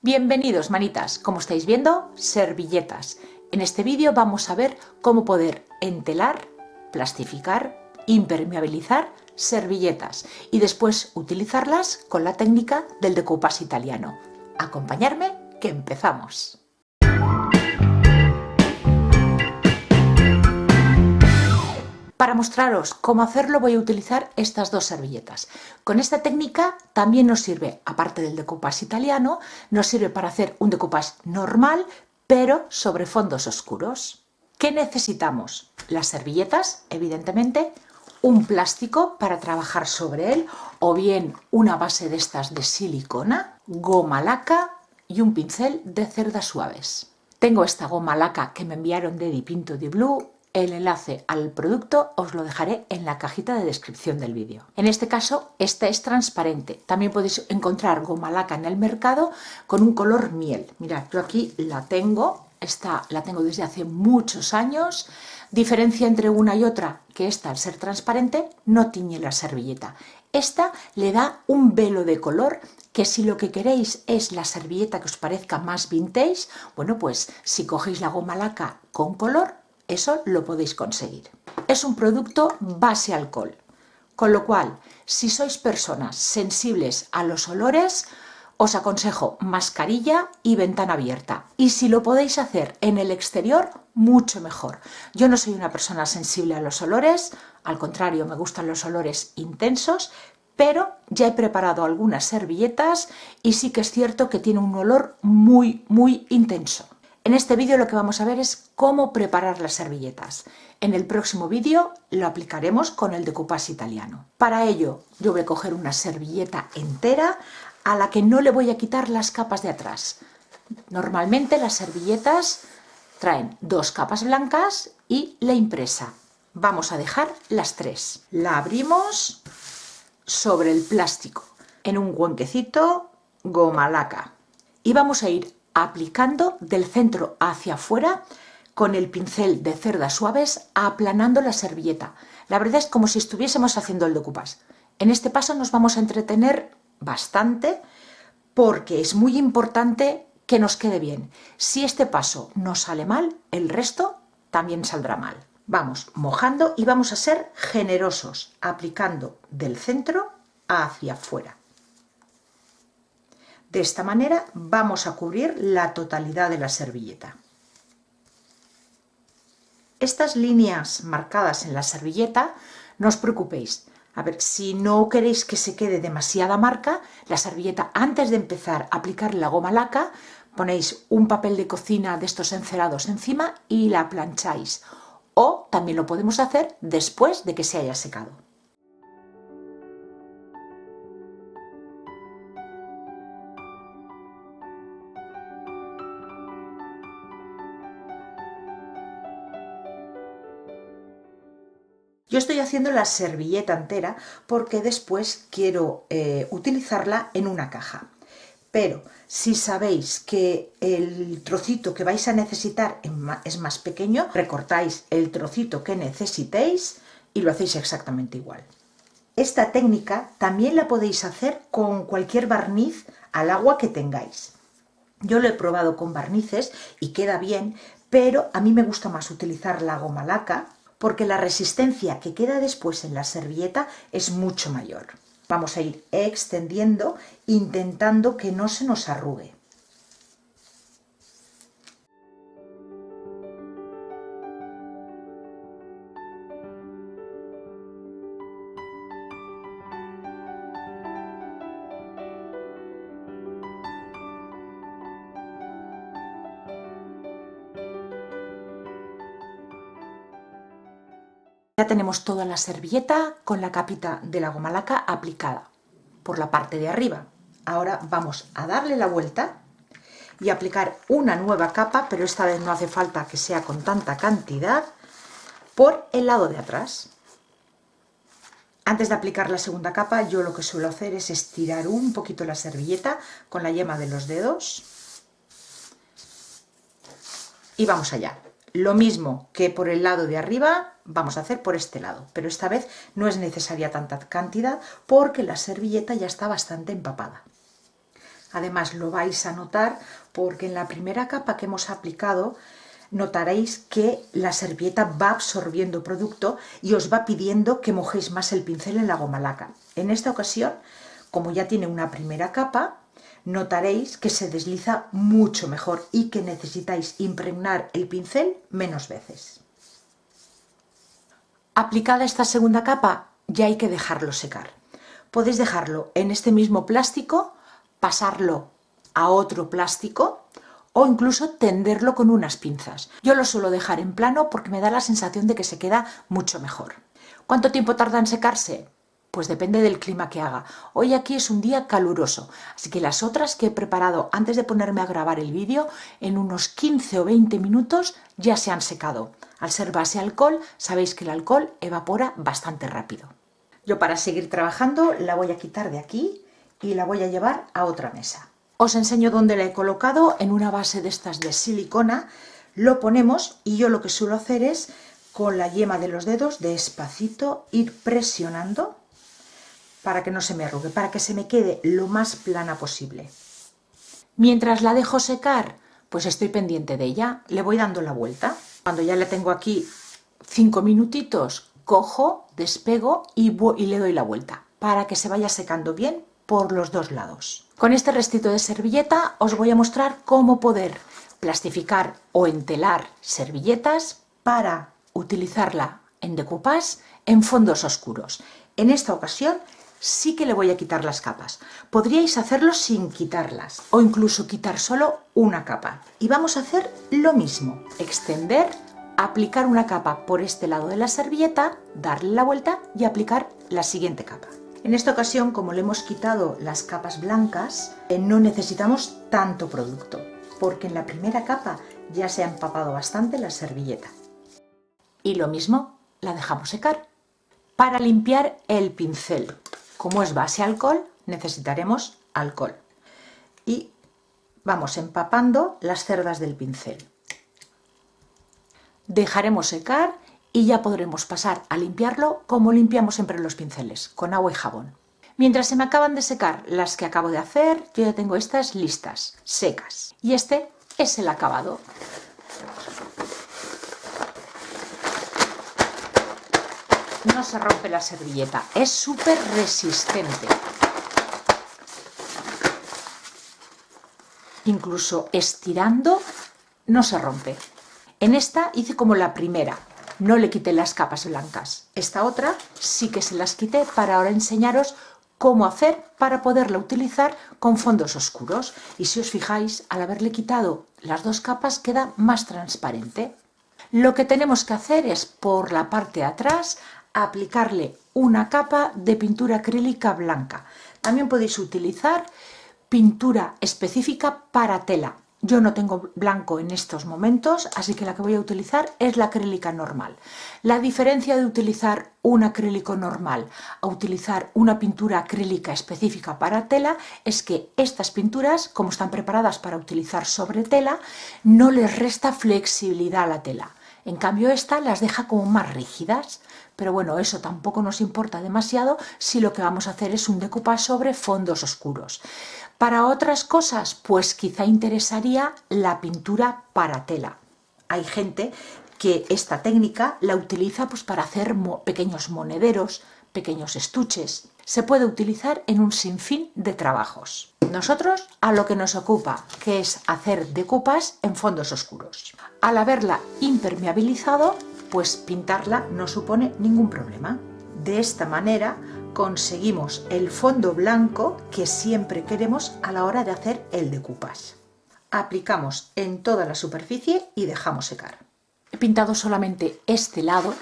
Bienvenidos, manitas. Como estáis viendo, servilletas. En este vídeo vamos a ver cómo poder entelar, plastificar, impermeabilizar servilletas y después utilizarlas con la técnica del decoupage italiano. Acompañadme, que empezamos. Para mostraros cómo hacerlo voy a utilizar estas dos servilletas. Con esta técnica también nos sirve, aparte del decoupage italiano, nos sirve para hacer un decoupage normal, pero sobre fondos oscuros. ¿Qué necesitamos? Las servilletas, evidentemente, un plástico para trabajar sobre él, o bien una base de estas de silicona, goma laca y un pincel de cerdas suaves. Tengo esta goma laca que me enviaron de Dipinto di Blu. El enlace al producto os lo dejaré en la cajita de descripción del vídeo. En este caso, esta es transparente. También podéis encontrar goma laca en el mercado con un color miel. Mirad, yo aquí la tengo. Esta la tengo desde hace muchos años. Diferencia entre una y otra, que esta, al ser transparente, no tiñe la servilleta. Esta le da un velo de color que, si lo que queréis es la servilleta que os parezca más vintage, bueno, pues si cogéis la goma laca con color, eso lo podéis conseguir. Es un producto base alcohol, con lo cual, si sois personas sensibles a los olores, os aconsejo mascarilla y ventana abierta. Y si lo podéis hacer en el exterior, mucho mejor. Yo no soy una persona sensible a los olores, al contrario, me gustan los olores intensos, pero ya he preparado algunas servilletas y sí que es cierto que tiene un olor muy intenso. En este vídeo lo que vamos a ver es cómo preparar las servilletas. En el próximo vídeo lo aplicaremos con el decoupage italiano. Para ello yo voy a coger una servilleta entera a la que no le voy a quitar las capas de atrás. Normalmente las servilletas traen dos capas blancas y la impresa. Vamos a dejar las tres. La abrimos sobre el plástico en un huequecito, goma laca, y vamos a ir aplicando del centro hacia afuera con el pincel de cerdas suaves, aplanando la servilleta. La verdad es como si estuviésemos haciendo el decoupage. En este paso nos vamos a entretener bastante porque es muy importante que nos quede bien. Si este paso nos sale mal, el resto también saldrá mal. Vamos mojando y vamos a ser generosos, aplicando del centro hacia afuera. De esta manera vamos a cubrir la totalidad de la servilleta. Estas líneas marcadas en la servilleta, no os preocupéis. A ver, si no queréis que se quede demasiada marca, la servilleta, antes de empezar a aplicar la goma laca, ponéis un papel de cocina de estos encerados encima y la plancháis. O también lo podemos hacer después de que se haya secado. Yo estoy haciendo la servilleta entera porque después quiero utilizarla en una caja. Pero si sabéis que el trocito que vais a necesitar es más pequeño, recortáis el trocito que necesitéis y lo hacéis exactamente igual. Esta técnica también la podéis hacer con cualquier barniz al agua que tengáis. Yo lo he probado con barnices y queda bien, pero a mí me gusta más utilizar la goma laca, porque la resistencia que queda después en la servilleta es mucho mayor. Vamos a ir extendiendo, intentando que no se nos arrugue. Ya tenemos toda la servilleta con la capita de la goma laca aplicada por la parte de arriba. Ahora vamos a darle la vuelta y aplicar una nueva capa, pero esta vez no hace falta que sea con tanta cantidad, por el lado de atrás. Antes de aplicar la segunda capa, yo lo que suelo hacer es estirar un poquito la servilleta con la yema de los dedos y vamos allá. Lo mismo que por el lado de arriba, vamos a hacer por este lado, pero esta vez no es necesaria tanta cantidad porque la servilleta ya está bastante empapada. Además lo vais a notar porque en la primera capa que hemos aplicado notaréis que la servilleta va absorbiendo producto y os va pidiendo que mojéis más el pincel en la goma laca. En esta ocasión, como ya tiene una primera capa, notaréis que se desliza mucho mejor y que necesitáis impregnar el pincel menos veces. Aplicada esta segunda capa, ya hay que dejarlo secar. Podéis dejarlo en este mismo plástico, pasarlo a otro plástico o incluso tenderlo con unas pinzas. Yo lo suelo dejar en plano porque me da la sensación de que se queda mucho mejor. ¿Cuánto tiempo tarda en secarse? Pues depende del clima que haga. Hoy aquí es un día caluroso, así que las otras que he preparado antes de ponerme a grabar el vídeo, en unos 15 o 20 minutos ya se han secado. Al ser base alcohol, sabéis que el alcohol evapora bastante rápido. Yo para seguir trabajando la voy a quitar de aquí y la voy a llevar a otra mesa. Os enseño dónde la he colocado, en una base de estas de silicona. Lo ponemos y yo lo que suelo hacer es con la yema de los dedos despacito ir presionando para que no se me arrugue, para que se me quede lo más plana posible. Mientras la dejo secar, pues estoy pendiente de ella, le voy dando la vuelta. Cuando ya la tengo aquí 5 minutitos, cojo, despego y le doy la vuelta para que se vaya secando bien por los dos lados. Con este restito de servilleta os voy a mostrar cómo poder plastificar o entelar servilletas para utilizarla en decoupage en fondos oscuros. En esta ocasión sí que le voy a quitar las capas. Podríais hacerlo sin quitarlas o incluso quitar solo una capa. Y vamos a hacer lo mismo, extender, aplicar una capa por este lado de la servilleta, darle la vuelta y aplicar la siguiente capa. En esta ocasión, como le hemos quitado las capas blancas, no necesitamos tanto producto, porque en la primera capa ya se ha empapado bastante la servilleta. Y lo mismo, la dejamos secar. Para limpiar el pincel, como es base alcohol, necesitaremos alcohol. Y vamos empapando las cerdas del pincel. Dejaremos secar y ya podremos pasar a limpiarlo como limpiamos siempre los pinceles, con agua y jabón. Mientras se me acaban de secar las que acabo de hacer, yo ya tengo estas listas, secas. Y este es el acabado. No se rompe la servilleta, es súper resistente. Incluso estirando no se rompe. En esta hice como la primera, no le quité las capas blancas. Esta otra sí que se las quité para ahora enseñaros cómo hacer para poderla utilizar con fondos oscuros. Y si os fijáis, al haberle quitado las dos capas queda más transparente. Lo que tenemos que hacer es por la parte de atrás aplicarle una capa de pintura acrílica blanca. También podéis utilizar pintura específica para tela. Yo no tengo blanco en estos momentos, así que la que voy a utilizar es la acrílica normal. La diferencia de utilizar un acrílico normal a utilizar una pintura acrílica específica para tela es que estas pinturas, como están preparadas para utilizar sobre tela, no les resta flexibilidad a la tela. En cambio esta las deja como más rígidas, pero bueno, eso tampoco nos importa demasiado si lo que vamos a hacer es un decoupage sobre fondos oscuros. Para otras cosas, pues quizá interesaría la pintura para tela. Hay gente que esta técnica la utiliza pues para hacer pequeños monederos, pequeños estuches. Se puede utilizar en un sinfín de trabajos. Nosotros a lo que nos ocupa, que es hacer decoupage en fondos oscuros. Al haberla impermeabilizado, pues pintarla no supone ningún problema. De esta manera conseguimos el fondo blanco que siempre queremos a la hora de hacer el decoupage. Aplicamos en toda la superficie y dejamos secar. He pintado solamente este lado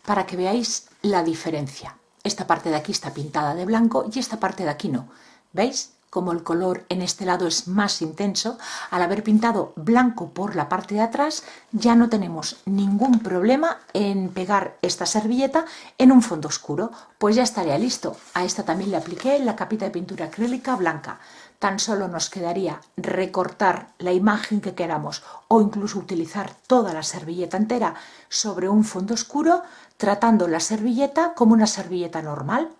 para que veáis la diferencia. Esta parte de aquí está pintada de blanco y esta parte de aquí no. ¿Veis? Como el color en este lado es más intenso, al haber pintado blanco por la parte de atrás, ya no tenemos ningún problema en pegar esta servilleta en un fondo oscuro. Pues ya estaría listo. A esta también le apliqué la capita de pintura acrílica blanca. Tan solo nos quedaría recortar la imagen que queramos o incluso utilizar toda la servilleta entera sobre un fondo oscuro, tratando la servilleta como una servilleta normal,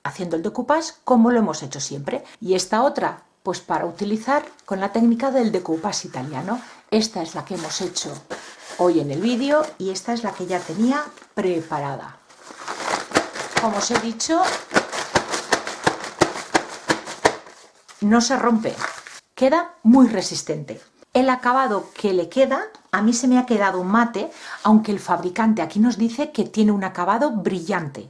haciendo el decoupage como lo hemos hecho siempre. Y esta otra Pues para utilizar con la técnica del decoupage italiano. Esta es la que hemos hecho hoy en el vídeo y esta es la que ya tenía preparada. Como os he dicho, no se rompe, queda muy resistente. El acabado que le queda, a mí se me ha quedado mate, aunque el fabricante aquí nos dice que tiene un acabado brillante.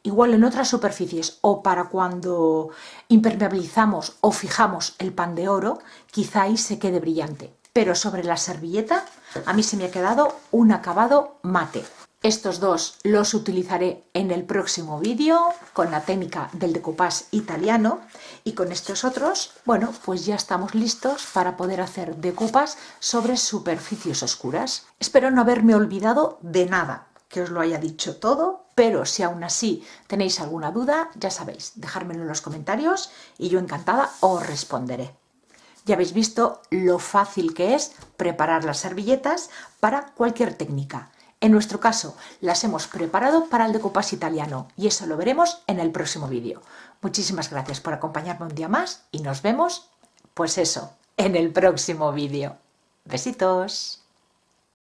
Igual en otras superficies o para cuando impermeabilizamos o fijamos el pan de oro, quizá ahí se quede brillante. Pero sobre la servilleta a mí se me ha quedado un acabado mate. Estos dos los utilizaré en el próximo vídeo con la técnica del decoupage italiano y con estos otros, bueno, pues ya estamos listos para poder hacer decoupage sobre superficies oscuras. Espero no haberme olvidado de nada, que os lo haya dicho todo, pero si aún así tenéis alguna duda, ya sabéis, dejármelo en los comentarios y yo encantada os responderé. Ya habéis visto lo fácil que es preparar las servilletas para cualquier técnica. En nuestro caso, las hemos preparado para el decoupage italiano y eso lo veremos en el próximo vídeo. Muchísimas gracias por acompañarme un día más y nos vemos, pues eso, en el próximo vídeo. Besitos.